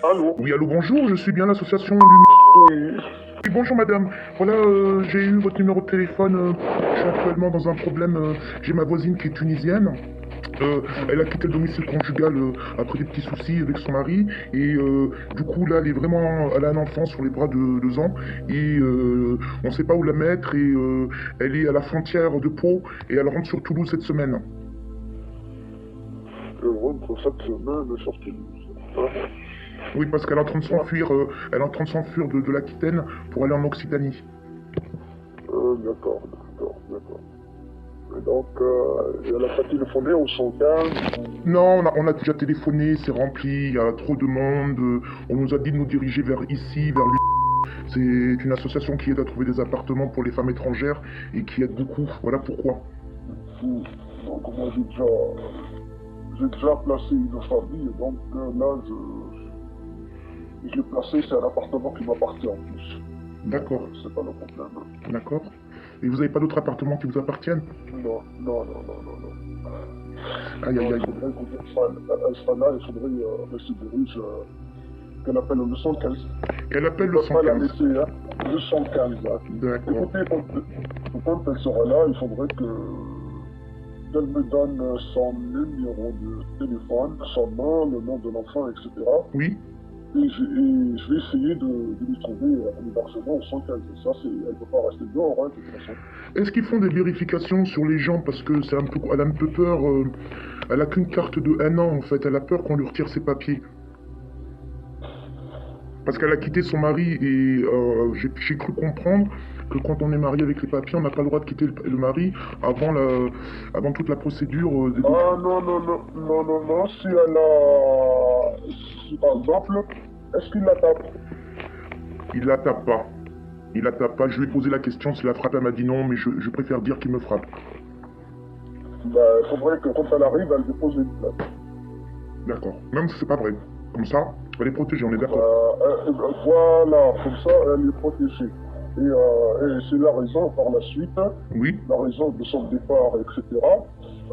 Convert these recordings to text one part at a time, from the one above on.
Allô? Oui, allô, bonjour, je suis bien l'association Lumière. Oui. Oui, bonjour madame. Voilà, j'ai eu votre numéro de téléphone. Je suis actuellement dans un problème. J'ai ma voisine qui est tunisienne. Elle a quitté le domicile conjugal après des petits soucis avec son mari. Et du coup, là, elle a un enfant sur les bras de 2 ans. Et on ne sait pas où la mettre. Et elle est à la frontière de Pau. Et elle rentre sur Toulouse cette semaine. Je rentre cette semaine sur Toulouse. Hein? Oui, parce qu'elle est en train de s'enfuir. Elle est en train de s'enfuir de l'Aquitaine pour aller en Occitanie. D'accord, d'accord, d'accord. Et donc, elle a pas téléphoné au 115? Non, on a déjà téléphoné, c'est rempli, il y a trop de monde. On nous a dit de nous diriger vers ici, vers lui. C'est une association qui aide à trouver des appartements pour les femmes étrangères et qui aide beaucoup. Voilà pourquoi. Donc, moi, j'ai déjà placé une famille, donc là, je l'ai placé, c'est un appartement qui m'appartient en plus. D'accord, C'est pas le problème. d'accord. Et vous n'avez pas d'autres appartements qui vous appartiennent? Non, non, non, non, non, non. Aïe, aïe, Non, il aïe. faudrait elle sera là, il faudrait qu'elle se dirige, qu'elle appelle le 115. Elle appelle Je le ne peux pas la 115. laisser, hein. Le 115, hein. D'accord. Écoutez, quand elle sera là, il faudrait qu'elle me donne son numéro de téléphone, son nom, le nom de l'enfant, etc. Oui. Et je vais essayer de lui trouver un hébergement au 115. Ça, elle ne peut pas rester dehors, hein, de toute façon. Est-ce qu'ils font des vérifications sur les gens parce que elle a un peu peur. Elle a qu'une carte de 1 an en fait. Elle a peur qu'on lui retire ses papiers. Parce qu'elle a quitté son mari et j'ai cru comprendre que quand on est marié avec les papiers, on n'a pas le droit de quitter le mari avant toute la procédure des Ah non, non, non, non, non, non, si elle a... Si par exemple, est-ce qu'il la tape? Il la tape pas. Il la tape pas. Je lui ai posé la question s'il la frappe. Elle m'a dit non, mais je préfère dire qu'il me frappe. Ben, il faudrait que quand elle arrive, elle dépose une plainte. D'accord. Même si c'est pas vrai. Comme ça, elle est protégée, on est d'accord. Voilà, comme ça, elle est protégée. Et c'est la raison, par la suite, Oui. la raison de son départ, etc.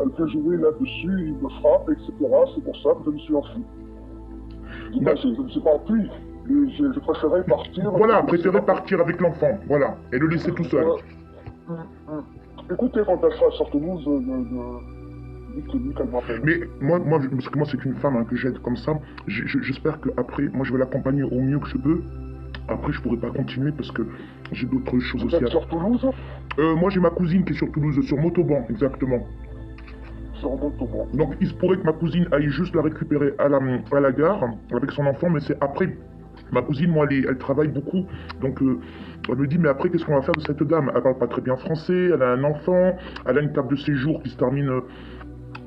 Elle peut jouer là-dessus, il me frappe, etc. C'est pour ça que je me suis enfui. Je ne me suis pas enfui. Je préférais partir. Voilà, préférer partir avec l'enfant, voilà, et le laisser tout seul. Écoutez, quand elle sera sur Toulouse, dites-lui qu'elle m'appelle. Mais parce que moi c'est une femme hein, que j'aide comme ça, j'espère qu'après, moi je vais l'accompagner au mieux que je peux. Après je pourrai pas continuer parce que j'ai d'autres choses Vous aussi êtes à sur Toulouse? Moi j'ai ma cousine qui est sur Toulouse, sur Montauban, exactement. Sur Montauban. Donc il se pourrait que ma cousine aille juste la récupérer à la gare avec son enfant, mais c'est après. Ma cousine, moi, elle travaille beaucoup, donc elle me dit, mais après, qu'est-ce qu'on va faire de cette dame? Elle parle pas très bien français, elle a un enfant, elle a une carte de séjour qui se termine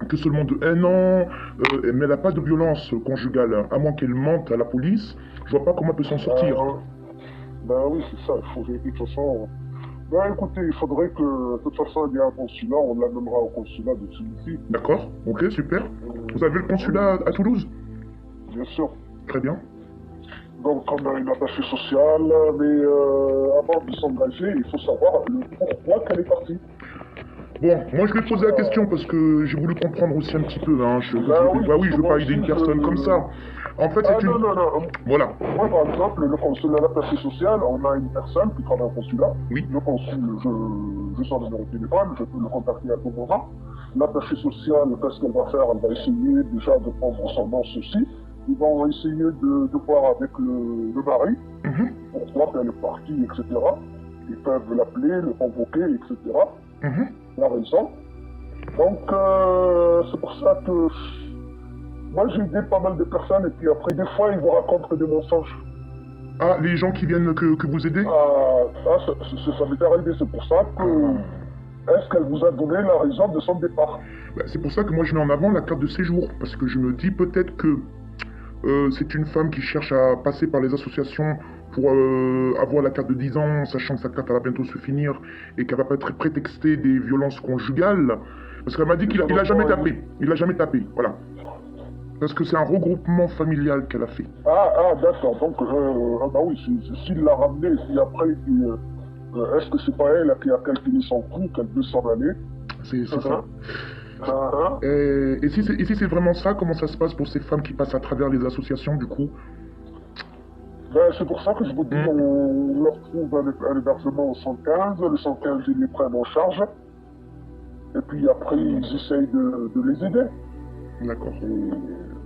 que seulement de 1 an, mais elle n'a pas de violence conjugale, à moins qu'elle mente à la police, je vois pas comment elle peut s'en sortir. Ben oui, c'est ça, il faut de toute façon... Ben écoutez, il faudrait que, de toute façon, il y a un consulat, on l'amènera au consulat de Tunisie. D'accord, ok, super. Vous avez le consulat à Toulouse? Bien sûr. Très bien. Donc on a une attachée sociale, mais avant de s'engager, il faut savoir le pourquoi qu'elle est partie. Bon, moi je lui ai posé la question parce que j'ai voulu comprendre aussi un petit peu, hein. Je veux pas aider une personne comme ça. En fait, c'est une... Non. Voilà. Moi, par exemple, le consulat, l'attaché social, on a une personne qui travaille au consulat. Oui. Le consul, je sors le numéro de téléphone, je peux le contacter à tout moment. L'attaché social, qu'est-ce qu'elle va faire? Elle va essayer déjà de prendre son nom, ceci. Ils vont essayer de voir avec le mari, pourquoi elle est partie, etc. Ils peuvent l'appeler, le convoquer, etc. La raison. Donc, c'est pour ça que moi j'ai aidé pas mal de personnes et puis après, des fois, ils vous racontent des mensonges. Ah, les gens qui viennent que vous aidez? Ça m'est arrivé, c'est pour ça que... Est-ce qu'elle vous a donné la raison de son départ? C'est pour ça que moi je mets en avant la carte de séjour, parce que je me dis peut-être que c'est une femme qui cherche à passer par les associations pour avoir la carte de 10 ans, sachant que sa carte va bientôt se finir et qu'elle va pas être prétextée des violences conjugales. Parce qu'elle m'a dit qu'il a jamais tapé. Il a jamais tapé, voilà. Parce que c'est un regroupement familial qu'elle a fait. D'accord. Donc, bah oui, s'il l'a ramené, si après, est-ce que c'est pas elle qui a calculé son coût, qu'elle veut s'en aller? C'est ça. Et si c'est vraiment ça, comment ça se passe pour ces femmes qui passent à travers les associations, du coup? Ben, c'est pour ça que je vous dis, on leur trouve un hébergement au 115, le 115 ils les prennent en charge, et puis après ils essayent de les aider. D'accord.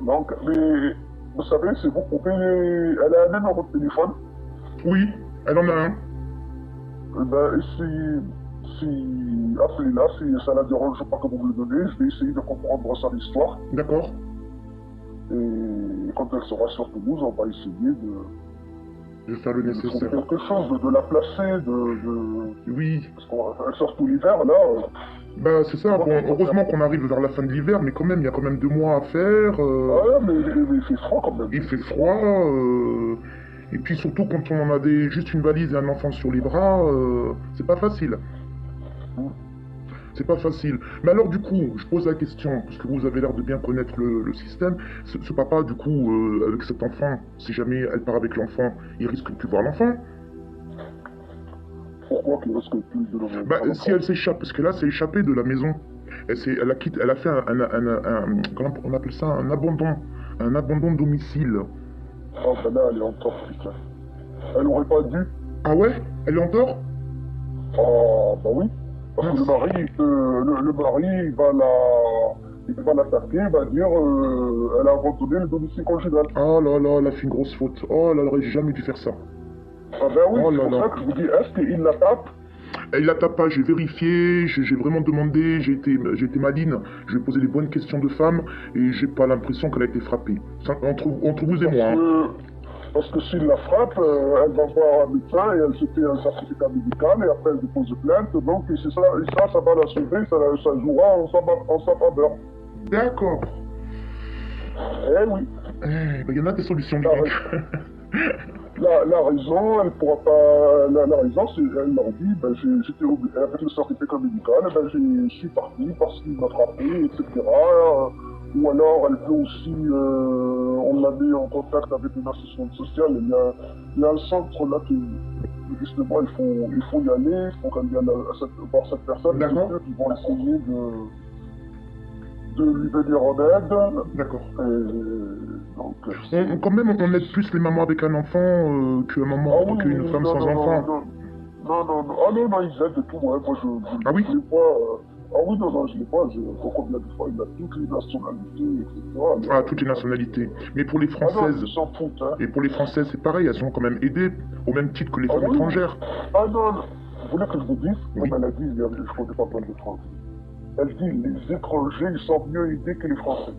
Donc, mais vous savez, c'est vous pouvez... Elle a un numéro de téléphone. Oui, elle en a un. Ben, si appelez-la, si ça la dérange pas que vous me le donnez, je vais essayer de comprendre son histoire. D'accord. Et quand elle sera sur Toulouse, on va essayer Je vais faire le de trouver nécessaire. quelque chose, de la placer, Oui. Parce qu'elle sort tout l'hiver, là. Bah c'est ça, bon, heureusement qu'on arrive vers la fin de l'hiver, mais quand même, il y a quand même 2 mois à faire. Ouais, mais il fait froid quand même. Il fait froid, et puis surtout quand on a juste une valise et un enfant sur les bras, c'est pas facile. C'est pas facile. Mais alors du coup, je pose la question, parce que vous avez l'air de bien connaître le système, ce papa, du coup, avec cet enfant, si jamais elle part avec l'enfant, il risque de plus voir l'enfant. Pourquoi qu'il risque plus de le Bah, si elle s'échappe, parce que là, c'est échappée de la maison. Elle a fait comment on appelle ça, un abandon de domicile. Ah ben là, elle est en tort, putain. Elle aurait pas dû. Ah ouais? Elle est en tort? Ah bah oui. Parce que le mari, il va l'attaquer, il va dire elle a abandonné le domicile conjugal. Oh là là, elle a fait une grosse faute. Oh là, elle aurait jamais dû faire ça. Ah ben oui, Oh c'est là pour là. ça que je vous dis, est-ce qu'il la tape? Elle la tape pas, j'ai vérifié, j'ai vraiment demandé, j'ai été maline, j'ai posé les bonnes questions de femme et j'ai pas l'impression qu'elle a été frappée. Entre vous et moi. Hein. Parce que s'il la frappe, elle va voir un médecin et elle se fait un certificat médical et après elle dépose plainte. Donc c'est ça, ça va la sauver, ça jouera en sa faveur. D'accord. Eh oui. Eh, ben, y en a des solutions lyriques. La raison, elle pourra pas. La raison, c'est elle leur dit, ben j'étais obligé, avec le certificat médical, ben je suis parti parce qu'il m'a frappé, etc. Ou alors elle peut aussi, on l'a mis en contact avec une assistante sociale. Il y a un centre là qui justement il faut y aller, il faut qu'elle vienne voir cette personne. D'accord. Ils vont essayer de lui venir en aide. D'accord. Donc, quand même, on aide plus les mamans avec un enfant qu'une femme sans enfant. Non, ils aident tout, ouais. Moi, Ah oui? je l'ai pas. Ah oui, non, je l'ai pas. Combien de fois il a toutes les nationalités, etc. Ah, toutes les nationalités. Mais pour les Françaises. Ils s'en foutent, hein. Et pour les Françaises, c'est pareil, elles sont quand même aidées, au même titre que les femmes étrangères. Ah non, vous voulez que je vous dise? Oui. Comme elle a dit, je connais pas mal de Français. Elle dit, les étrangers, ils sont mieux aidés que les Français.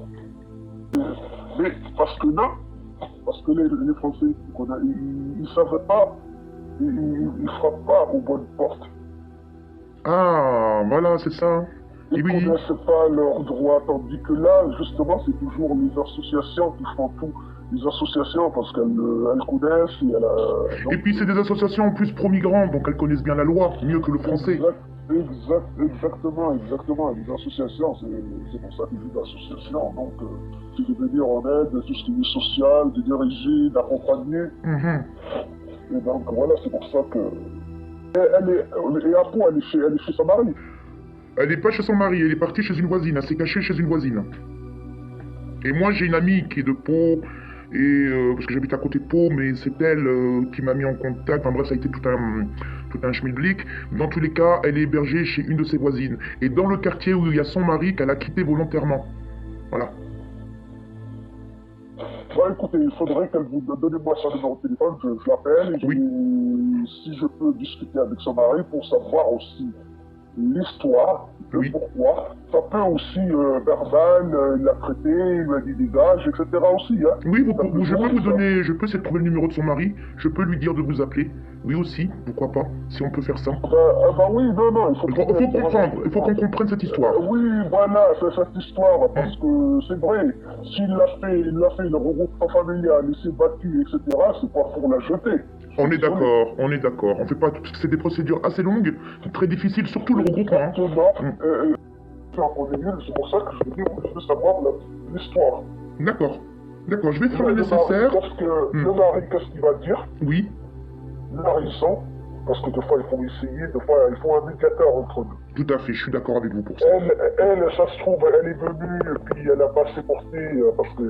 Mais parce que là, les Français, ils ne savent pas, ils frappent pas aux bonnes portes. Ah, voilà, c'est ça. Ils ne connaissent pas leurs droits, tandis que là, justement, c'est toujours les associations qui font tout. Les associations, parce qu'elles connaissent et Et puis c'est des associations en plus pro-migrants, donc elles connaissent bien la loi, mieux que le français. Exactement. Les associations, c'est pour ça qu'ils disent associations. Donc, c'est de venir en aide, tout ce qui est social, de diriger, d'accompagner. Et donc, voilà, c'est pour ça que... Et à Pau, elle est chez son mari. Elle n'est pas chez son mari, elle est partie chez une voisine, elle s'est cachée chez une voisine. Et moi j'ai une amie qui est de Pau, parce que j'habite à côté de Pau, mais c'est elle qui m'a mis en contact, enfin bref, ça a été tout un schmilblick. Dans tous les cas, elle est hébergée chez une de ses voisines. Et dans le quartier où il y a son mari qu'elle a quitté volontairement. Voilà. Bah écoutez, il faudrait qu'elle vous donne moi son numéro de téléphone, je l'appelle, et si je peux discuter avec son mari pour savoir aussi l'histoire, le pourquoi. Ça peut aussi, verbal, il l'a traité, il lui a dit dégage, etc. aussi. Hein. Oui, je peux essayer de trouver le numéro de son mari, je peux lui dire de vous appeler. Oui aussi, pourquoi pas, si on peut faire ça. Bah oui, non, il faut qu'on comprenne cette histoire. Oui, voilà, c'est cette histoire, parce que c'est vrai, s'il a fait le regroupement familial, il s'est battu, etc., c'est pas pour la jeter. On est d'accord. On fait pas tout, c'est des procédures assez longues, très difficiles, surtout le regroupement. Exactement. C'est pour ça que je veux savoir l'histoire. D'accord, je vais faire le nécessaire. Le mari, qu'est-ce qu'il va dire? Oui. La raison, parce que des fois il faut essayer, des fois il faut un médiateur entre nous. Tout à fait, je suis d'accord avec vous pour ça. Elle, ça se trouve, elle est venue, et puis elle a pas supporté, parce que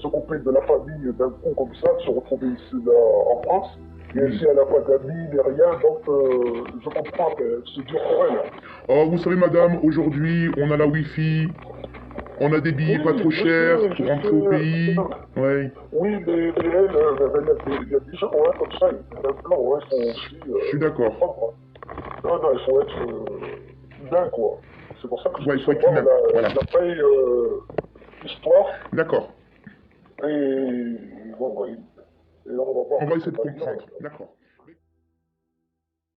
s'occuper de la famille d'un coup comme ça, de se retrouver ici là, en France. Et ici, elle n'a pas d'amis ni rien, donc je comprends que c'est dur pour elle. Oh, vous savez, madame, aujourd'hui, on a la Wi-Fi, on a des billets pas Oui, trop chers je pour rentrer au pays. sais. Ouais, Oui, mais elle, il y a des gens ouais, comme ça, ils ont plan, ouais, ils sont aussi je suis d'accord. comprendre. Non, non, il faut être humain, quoi. C'est pour ça que je Ouais, il dis faut être souvent, humain. Voilà. la paix, histoire, D'accord. et bon, et on va voir On va essayer ce de qu'on va dire. comprendre. D'accord.